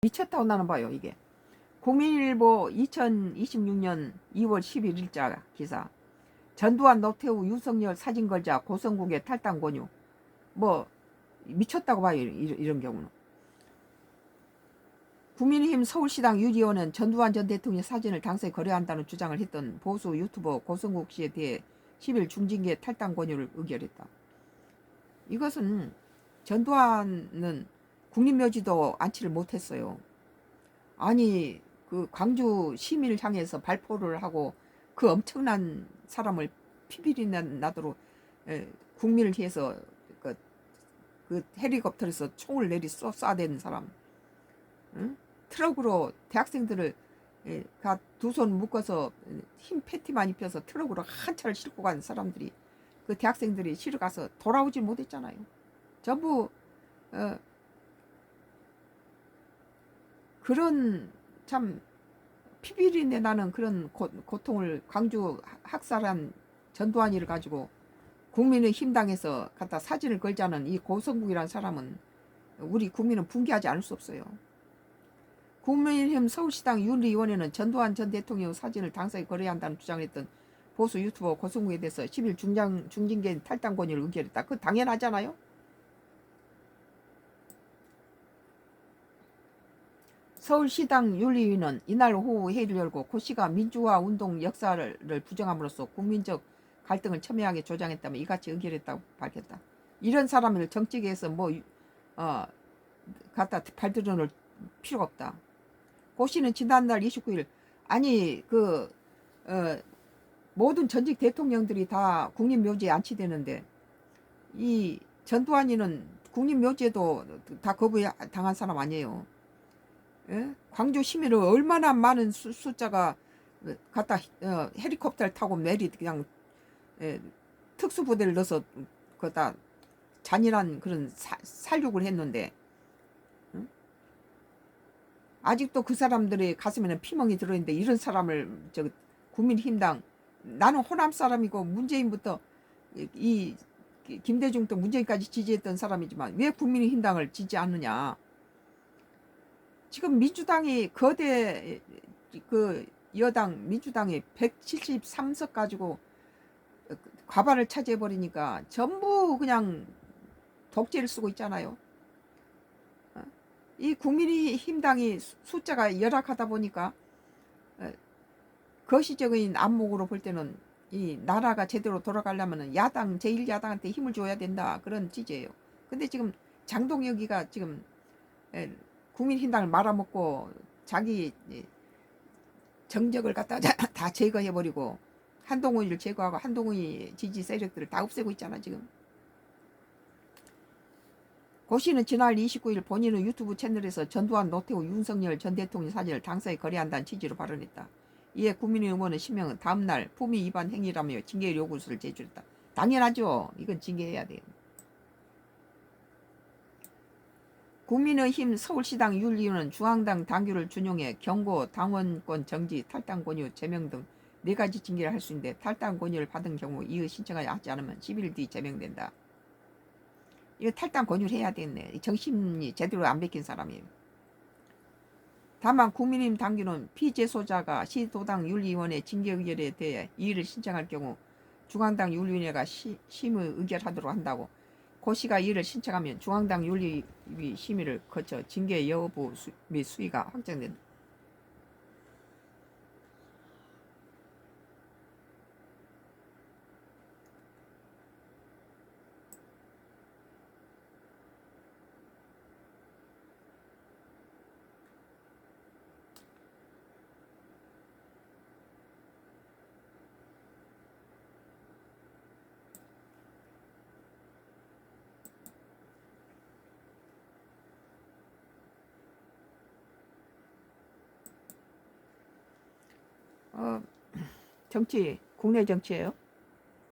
미쳤다고 나는 봐요. 이게 국민일보 2026년 2월 11일자 기사. 전두환, 노태우, 윤석열 사진 걸자 고성국의 탈당 권유. 뭐 미쳤다고 봐요. 이런 경우는. 국민의힘 서울시당 유리원은 전두환 전 대통령 사진을 당사에 거래한다는 주장을 했던 보수 유튜버 고성국 씨에 대해 10일 중징계 탈당 권유를 의결했다. 이것은 전두환은 국립묘지도 안치를 못했어요. 아니 그 광주 시민을 향해서 발포를 하고 그 엄청난 사람을 피비리 나도록 국민을 위해서 그 헬리콥터에서 총을 내리 쏴댄 사람, 응? 트럭으로 대학생들을 두 손 묶어서 흰 패티만 입혀서 트럭으로 한 차를 싣고 간 사람들이, 그 대학생들이 실어 가서 돌아오지 못했잖아요. 전부 그런 참 피비린내 나는 그런 고통을 광주 학살한 전두환이를 가지고 국민의힘당에서 갖다 사진을 걸자는 이 고성국이라는 사람은 우리 국민은 분개하지 않을 수 없어요. 국민의힘 서울시당 윤리위원회는 전두환 전 대통령 사진을 당사에 거래해야 한다는 주장을 했던 보수 유튜버 고성국에 대해서 10일 중징계 탈당 권유를 의결했다. 그거 당연하잖아요. 서울시당 윤리위는 이날 오후 회의를 열고 고 씨가 민주화 운동 역사를 부정함으로써 국민적 갈등을 첨예하게 조장했다며 이같이 의결했다고 밝혔다. 이런 사람을 정치계에서 갖다 발들여 놓을 필요가 없다. 고 씨는 지난달 29일 아니 모든 전직 대통령들이 다 국립묘지에 안치되는데 이 전두환이는 국립묘지에도 다 거부당한 사람 아니에요. 예? 광주 시민을 얼마나 많은 숫자가 갖다 헬리콥터를 타고 그냥 특수부대를 넣어서 거다 잔인한 그런 살육을 했는데, 응? 아직도 그 사람들의 가슴에는 피멍이 들어있는데 이런 사람을 국민힘당, 나는 호남 사람이고 문재인부터 이 김대중부터 문재인까지 지지했던 사람이지만 왜 국민힘당을 지지 않느냐. 지금 민주당이 거대 그 여당 민주당이 173석 가지고 과반을 차지해 버리니까 전부 그냥 독재를 쓰고 있잖아요. 이 국민의힘당이 숫자가 열악하다 보니까 거시적인 안목으로 볼 때는 이 나라가 제대로 돌아가려면 야당 제1야당한테 힘을 줘야 된다, 그런 취지예요. 근데 지금 장동혁이가 지금 국민힘당을 말아먹고 자기 정적을 갖다 다 제거해버리고 한동훈이를 제거하고 한동훈이 지지 세력들을 다 없애고 있잖아 지금. 고 씨는 지난 29일 본인의 유튜브 채널에서 전두환, 노태우, 윤석열 전 대통령 사진을 당사에 거래한다는 취지로 발언했다. 이에 국민의힘원은 신명은 다음날 품위 위반 행위라며 징계 요구서를 제출했다. 당연하죠. 이건 징계해야 돼요. 국민의힘 서울시당 윤리위원은 중앙당 당규를 준용해 경고, 당원권 정지, 탈당 권유, 제명 등 4가지 징계를 할 수 있는데 탈당 권유를 받은 경우 이의 신청하지 않으면 10일 뒤 제명된다. 이거 탈당 권유를 해야 되겠네. 정신이 제대로 안 베낀 사람이에요. 다만 국민의힘 당규는 피재소자가 시도당 윤리위원회 징계 의결에 대해 이의를 신청할 경우 중앙당 윤리위원회가 심의 의결하도록 한다고. 고 씨가 이를 신청하면 중앙당 윤리위 심의를 거쳐 징계 여부 및 수위가 확정된다. 정치, 국내 정치예요.